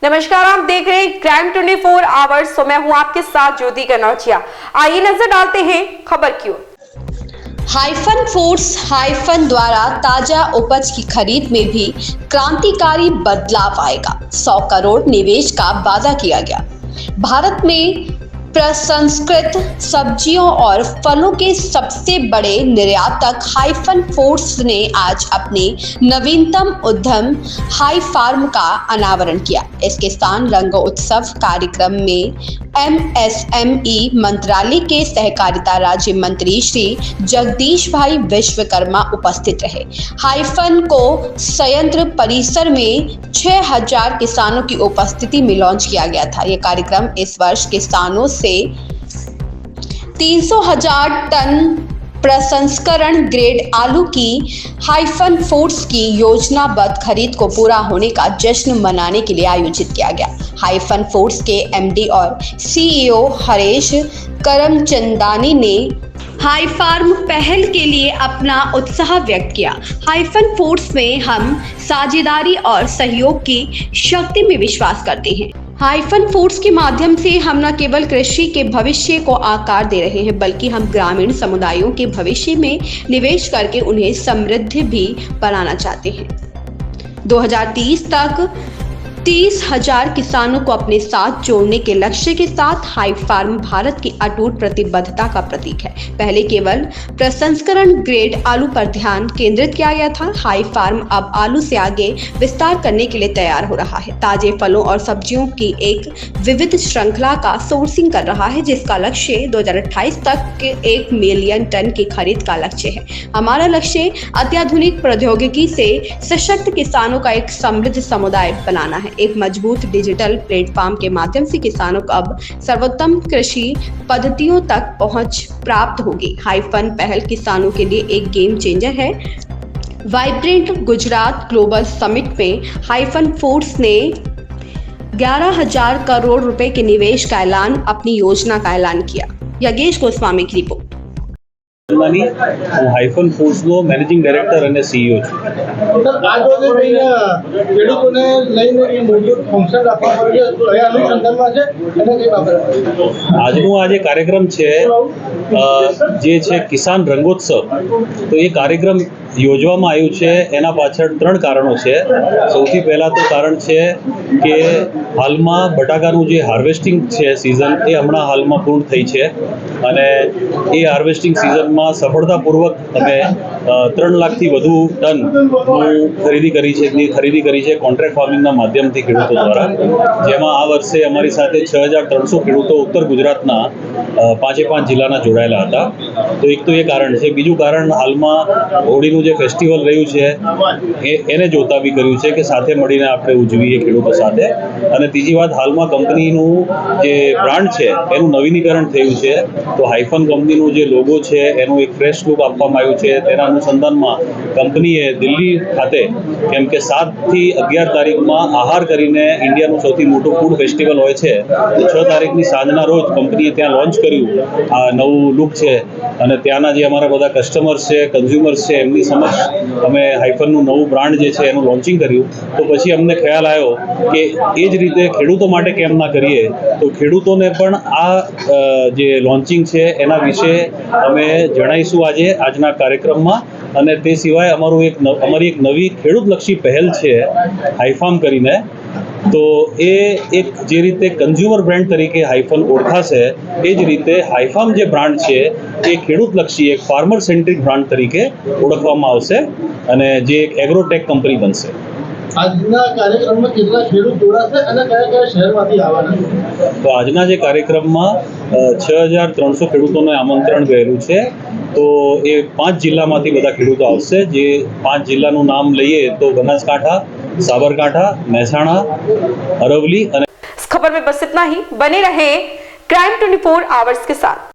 नमस्कार, आप देख रहे हैं क्राइम 24 आवर्स। तो मैं हूं आपके साथ ज्योति कनौजिया। आइए नजर डालते हैं खबर की ओर। हाइफन फूड्स हाइफन द्वारा ताजा उपज की खरीद में भी क्रांतिकारी बदलाव आएगा। 100 करोड़ निवेश का वादा किया गया। भारत में प्रसंस्कृत सब्जियों और फलों के सबसे बड़े निर्यातक हाइफन फूड्स ने आज अपने नवीनतम उद्यम हाई फार्म का अनावरण किया। इस किसान रंग उत्सव कार्यक्रम में MSME मंत्रालय के सहकारिता राज्य मंत्री श्री जगदीश भाई विश्वकर्मा उपस्थित रहे। हाइफन को संयंत्र परिसर में 6000 किसानों की उपस्थिति में लॉन्च किया गया था। यह कार्यक्रम इस वर्ष किसानों से 300,000 टन प्रसंस्करण ग्रेड आलू की हाइफन फूड्स की योजनाबद्ध खरीद को पूरा होने का जश्न मनाने के लिए आयोजित किया गया। हाइफन फूड्स के MD और CEO हरेश करमचंदानी ने हाई फार्म पहल के लिए अपना उत्साह व्यक्त किया। हाइफन फूड्स में हम साझेदारी और सहयोग की शक्ति में विश्वास करते हैं। हाइफन फूड्स के माध्यम से हम न केवल कृषि के भविष्य को आकार दे रहे हैं, बल्कि हम ग्रामीण समुदायों के भविष्य में निवेश करके उन्हें समृद्ध भी बनाना चाहते हैं। 2030 तक 30,000 किसानों को अपने साथ जोड़ने के लक्ष्य के साथ हाई फार्म भारत की अटूट प्रतिबद्धता का प्रतीक है। पहले केवल प्रसंस्करण ग्रेड आलू पर ध्यान केंद्रित किया गया था। हाई फार्म अब आलू से आगे विस्तार करने के लिए तैयार हो रहा है। ताजे फलों और सब्जियों की एक विविध श्रृंखला का सोर्सिंग कर रहा है, जिसका लक्ष्य 2028 तक 1 मिलियन टन की खरीद का लक्ष्य है। हमारा लक्ष्य अत्याधुनिक प्रौद्योगिकी से सशक्त किसानों का एक समृद्ध समुदाय बनाना है। एक मजबूत डिजिटल प्लेटफॉर्म के माध्यम से किसानों को अब सर्वोत्तम कृषि पद्धतियों तक पहुंच प्राप्त होगी। हाइफन पहल किसानों के लिए एक गेम चेंजर है। वाइब्रेंट गुजरात ग्लोबल समिट में हाइफन फूड्स ने 11,000 करोड़ रुपए के निवेश का ऐलान, अपनी योजना का ऐलान किया। योगेश गोस्वामी की रिपोर्ट। હાઇફન ફૂડ્સનો મેનેજિંગ ડાયરેક્ટર અને CEO છું। આજ રોજ ખેડૂતોને લઈને મોટું ફંક્શન રાખવામાં આવ્યું છે, તો એ અનુસંધાનમાં છે અને કઈ બાબત આજનો આ જે કાર્યક્રમ છે જે છે કિસાન રંગોત્સવ, તો એ કાર્યક્રમ યોજવામાં આવ્યું છે એના પાછળ 3 કારણો છે। સૌથી પહેલાં તો કારણ છે કે હાલમાં બટાકાનું જે હાર્વેસ્ટિંગ છે સિઝન, એ હમણાં હાલમાં પૂર્ણ થઈ છે અને એ હાર્વેસ્ટિંગ સિઝનમાં સફળતાપૂર્વક અમે 3 લાખથી વધુ ટનનું ખરીદી કરી છે કોન્ટ્રાક્ટ ફાર્મિંગના માધ્યમથી ખેડૂતો દ્વારા, જેમાં આ વર્ષે અમારી સાથે 6,300 ખેડૂતો ઉત્તર ગુજરાતના 5 જિલ્લાના જોડાયેલા હતા। તો એક તો એ કારણ છે। બીજું કારણ, હાલમાં હોળીનું જે ફેસ્ટિવલ રહ્યું છે એને જોતા બી કર્યું છે કે સાથે મળીને આપણે ઉજવીએ ખેડૂતો સાથે। અને ત્રીજી વાત, હાલમાં કંપનીનું જે બ્રાન્ડ છે એનું નવીનીકરણ થયું છે। તો હાઇફન કંપનીનું જે લોગો છે એનું એક ફ્રેશ લુક આપવામાં આવ્યું છે। તેના અનુસંધાનમાં કંપનીએ દિલ્હી ખાતે, કેમ કે 7 થી 11 તારીખમાં આહાર કરીને ઇન્ડિયાનું સૌથી મોટું ફૂડ ફેસ્ટિવલ હોય છે, તો 6 તારીખની સાંજના રોજ કંપનીએ ત્યાં લોન્ચ કર્યું આ નવું લુક છે। અને ત્યાંના જે અમારા બધા કસ્ટમર્સ છે, કન્ઝ્યુમર્સ છે, એમની સમક્ષ અમે હાઇફનનું નવું બ્રાન્ડ જે છે એનું લોન્ચિંગ કર્યું। તો પછી અમને ખ્યાલ આવ્યો કે એ જ રીતે ખેડૂતો માટે કેમ ના કરીએ, તો ખેડૂતોને પણ આ જે લોન્ચિંગ છે એના વિશે અમે જણાવીશું આજના કાર્યક્રમમાં। અને તે સિવાય અમારી એક નવી ખેડૂતલક્ષી પહેલ છે હાઈફાર્મ કરીને। તો એ એક જે રીતે કન્ઝ્યુમર બ્રાન્ડ તરીકે હાઇફન ઓળખાશે, એ જ રીતે હાઈફાર્મ જે બ્રાન્ડ છે એ ખેડૂતલક્ષી એક ફાર્મર સેન્ટ્રિક બ્રાન્ડ તરીકે ઓળખવામાં આવશે અને જે એક એગ્રોટેક કંપની બનશે। આજના કાર્યક્રમમાં કેટલા ખેડૂત જોડાશે અને કયા કયા શહેરમાંથી આવવાના? તો આજના જે કાર્યક્રમમાં 6,300 ખેડૂતોને આમંત્રણ ગયેલું છે। તો એ 5 જિલ્લામાંથી બધા ખેડૂતો આવશે। જે 5 જિલ્લાનું નામ લઈએ તો બનાसकांठा, साबरकांठा, મહેસાણા, અરવલ્લી અને इस खबर में बस इतना ही। बने रहे क्राइम 24 आवर्स के साथ।